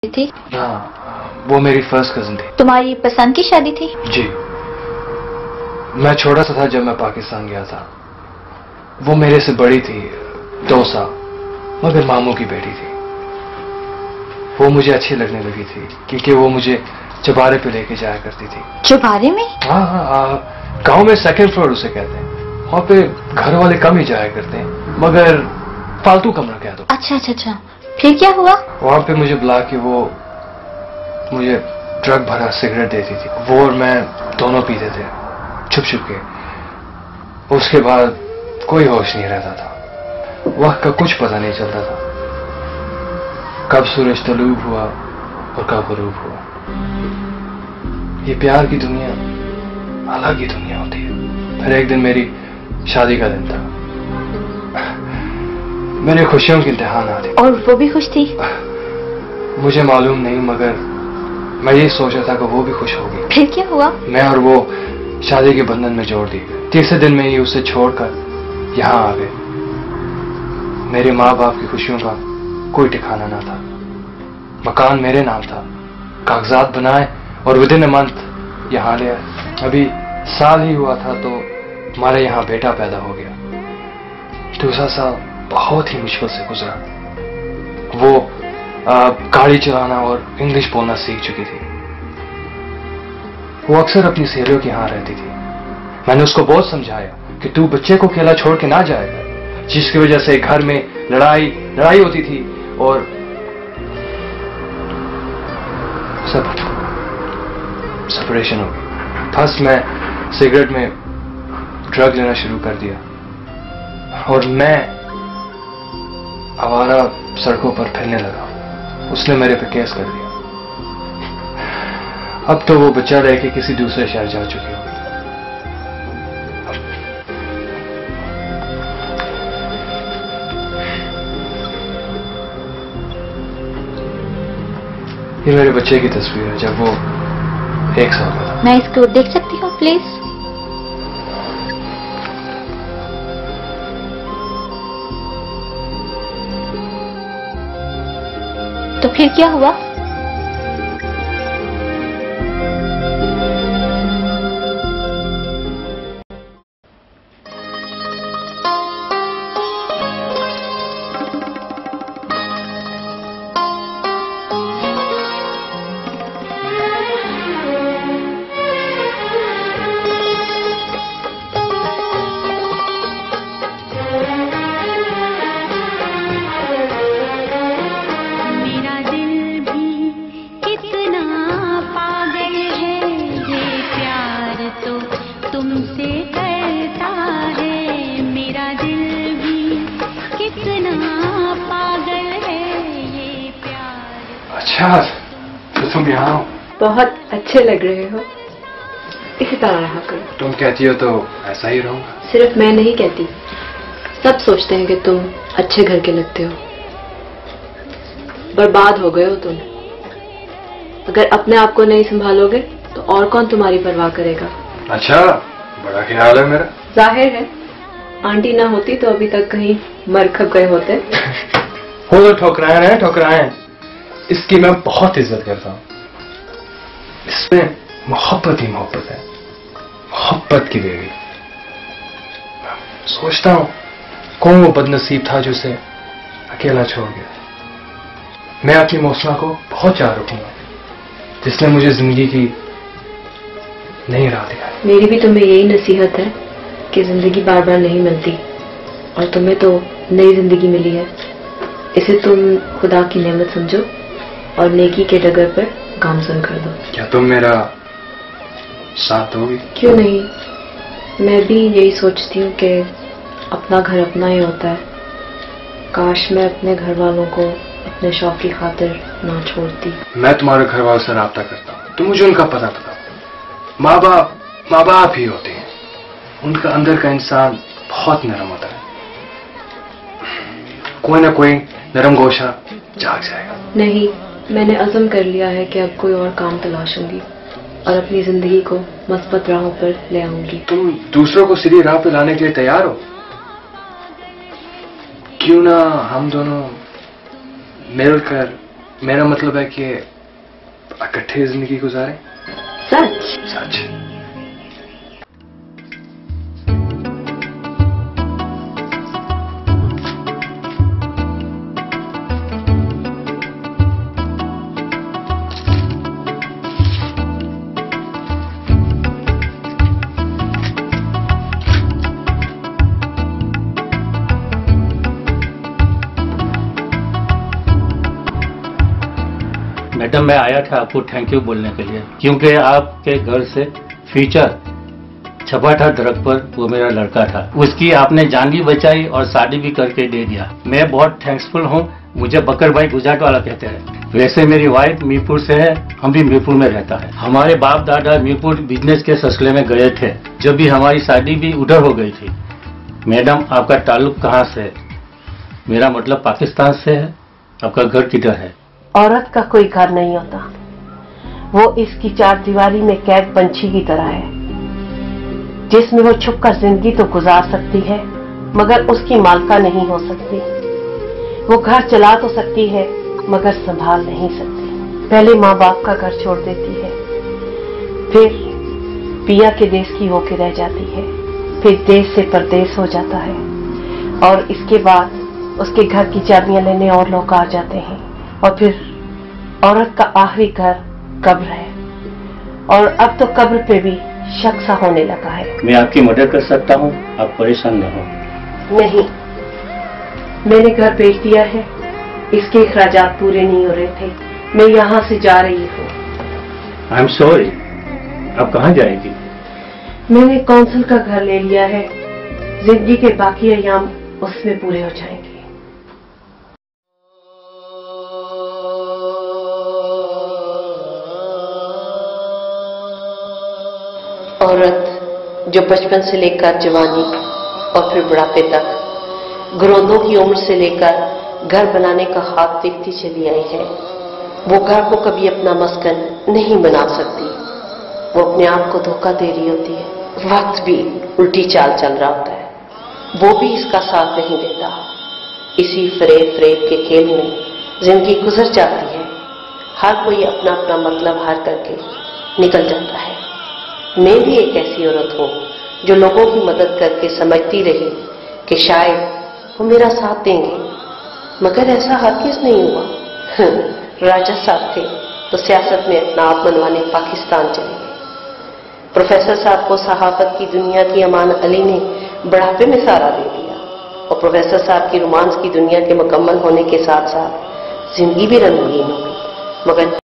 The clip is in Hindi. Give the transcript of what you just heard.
थी? हाँ, वो मेरी फर्स्ट कजिन थी। तुम्हारी पसंद की शादी थी? जी। मैं छोटा सा था जब मैं पाकिस्तान गया था। वो मेरे से बड़ी थी 2 साल, मगर मामू की बेटी थी। वो मुझे अच्छी लगने लगी थी क्योंकि वो मुझे चबारे पे लेके जाया करती थी। चबारे में? हाँ हाँ, गांव में सेकंड फ्लोर उसे कहते हैं। वहाँ पे घर वाले कम ही जाया करते हैं, मगर फालतू कमरा कह दो। अच्छा अच्छा अच्छा, फिर क्या हुआ? वहाँ पे मुझे बुला के वो मुझे ड्रग भरा सिगरेट देती थी। वो और मैं दोनों पीते थे छुप छुप के। उसके बाद कोई होश नहीं रहता था, वक्त का कुछ पता नहीं चलता था, कब सूरज तलूब हुआ और कब गरूब हुआ। ये प्यार की दुनिया अलग ही दुनिया होती है। फिर एक दिन मेरी शादी का दिन था, मेरे खुशियों की इम्तिहान आ थी। और वो भी खुश थी? मुझे मालूम नहीं, मगर मैं ये सोचा था कि वो भी खुश होगी। फिर क्या हुआ? मैं और वो शादी के बंधन में जोड़ दी गई। तीसरे दिन में ही उसे छोड़कर यहाँ आ गए। मेरे माँ बाप की खुशियों का कोई ठिकाना ना था। मकान मेरे नाम था, कागजात बनाए और विदिन अ मंथ यहाँ ले आए। अभी साल ही हुआ था तो हमारे यहाँ बेटा पैदा हो गया। दूसरा साल बहुत ही मुश्किल से गुजरा। वो गाड़ी चलाना और इंग्लिश बोलना सीख चुकी थी। वो अक्सर अपनी सहेलियों के यहाँ रहती थी। मैंने उसको बहुत समझाया कि तू बच्चे को अकेला छोड़ के ना जाएगा, जिसकी वजह से घर में लड़ाई होती थी और सब सेपरेशन हो गई। फर्स्ट मैं सिगरेट में ड्रग लेना शुरू कर दिया और मैं आवारा सड़कों पर फिरने लगा। उसने मेरे पे केस कर दिया। अब तो वो बच्चा रह के किसी दूसरे शहर जा चुकी होगी। ये मेरे बच्चे की तस्वीर है जब वो 1 साल का था। मैं इसको देख सकती हूँ प्लीज? तो फिर क्या हुआ? अच्छा, तो तुम यहाँ हो? बहुत अच्छे लग रहे हो, इसी तरह रहा करो। तुम कहती हो तो ऐसा ही रहूंगा। सिर्फ मैं नहीं कहती, सब सोचते हैं कि तुम अच्छे घर के लगते हो। बर्बाद हो गए हो तुम। अगर अपने आप को नहीं संभालोगे तो और कौन तुम्हारी परवाह करेगा? अच्छा, बड़ा ख्याल है मेरा। जाहिर है, आंटी ना होती तो अभी तक कहीं मर खप गए होते। हो ठुकराए इसकी मैं बहुत इज्जत करता हूँ। इसमें मोहब्बत ही मोहब्बत है, मोहब्बत की देवी। सोचता हूँ कौन वो बदनसीब था जो उसे अकेला छोड़ गया। मैं अपनी मौसमा को बहुत चाह रखूंगा, जिसने मुझे जिंदगी की नई राह दिखाई। मेरी भी तुम्हें यही नसीहत है कि जिंदगी बार बार नहीं मिलती और तुम्हें तो नई जिंदगी मिली है। इसे तुम खुदा की नेमत समझो और नेकी के डगर पर गामजन कर दो। क्या तुम मेरा साथ दोगी? क्यों नहीं, मैं भी यही सोचती हूँ कि अपना घर अपना ही होता है। काश मैं अपने घर वालों को अपने शौक की खातिर ना छोड़ती। मैं तुम्हारे घर वालों से राब्ता करता हूँ, तुम मुझे उनका पता बताओ। माँ बाप ही होते हैं, उनका अंदर का इंसान बहुत नरम होता है। कोई ना कोई नरम गोशा जाग जाएगा। नहीं, मैंने अज़म कर लिया है कि अब कोई और काम तलाशूंगी और अपनी जिंदगी को मस्बत राहों पर ले आऊंगी। तुम दूसरों को सीधी राह पे लाने के लिए तैयार हो? क्यों ना हम दोनों मिलकर मेरा मतलब है कि इकट्ठे जिंदगी गुजारें। सच? सच। मैडम, मैं आया था आपको थैंक यू बोलने के लिए, क्योंकि आपके घर से फ्यूचर छपा था दरख्त पर, वो मेरा लड़का था। उसकी आपने जान भी बचाई और शादी भी करके दे दिया। मैं बहुत थैंक्सफुल हूँ। मुझे बकर भाई गुजाट वाला कहते हैं। वैसे मेरी वाइफ मीरपुर से है, हम भी मीरपुर में रहता है। हमारे बाप दादा मीरपुर बिजनेस के सिलसिले में गए थे, जब भी हमारी शादी भी उधर हो गई थी। मैडम, आपका ताल्लुक कहाँ से है? मेरा मतलब पाकिस्तान से है। आपका घर किधर है? औरत का कोई घर नहीं होता, वो इसकी चार दीवारी में कैद पंछी की तरह है, जिसमें वो छुपकर जिंदगी तो गुजार सकती है मगर उसकी मालका नहीं हो सकती। वो घर चला तो सकती है मगर संभाल नहीं सकती। पहले माँ बाप का घर छोड़ देती है, फिर पिया के देश की होके रह जाती है, फिर देश से परदेश हो जाता है और इसके बाद उसके घर की चाबियां लेने और लोग आ जाते हैं और फिर औरत का आखिरी घर कब्र है और अब तो कब्र पे भी शक सा होने लगा है। मैं आपकी मदद कर सकता हूँ, आप परेशान न हो। नहीं, मैंने घर बेच दिया है, इसके अखराजात पूरे नहीं हो रहे थे, मैं यहाँ से जा रही हूँ। I am sorry. आप कहाँ जाएगी? मैंने कौंसिल का घर ले लिया है, जिंदगी के बाकी अयाम उसमें पूरे हो जाएंगे। औरत जो बचपन से लेकर जवानी और फिर बुढ़ापे तक घरौंदों की उम्र से लेकर घर बनाने का ख्वाब देखती चली आई है, वो घर को कभी अपना मस्कन नहीं बना सकती। वो अपने आप को धोखा दे रही होती है, वक्त भी उल्टी चाल चल रहा होता है, वो भी इसका साथ नहीं देता। इसी फरेब के खेल में जिंदगी गुजर जाती है। हर कोई अपना अपना मतलब हार करके निकल जाता है। मैं भी एक ऐसी औरत हूँ जो लोगों की मदद करके समझती रही कि शायद वो मेरा साथ देंगे, मगर ऐसा हरगिज़ नहीं हुआ। राजा साहब थे तो सियासत में अपना आप मनवाने पाकिस्तान चले गए। प्रोफेसर साहब को सहाफत की दुनिया की अमान अली ने बुढ़ापे में सहारा दे दिया और प्रोफेसर साहब की रोमांस की दुनिया के मुकम्मल होने के साथ साथ जिंदगी भी रंगीन हो गई, मगर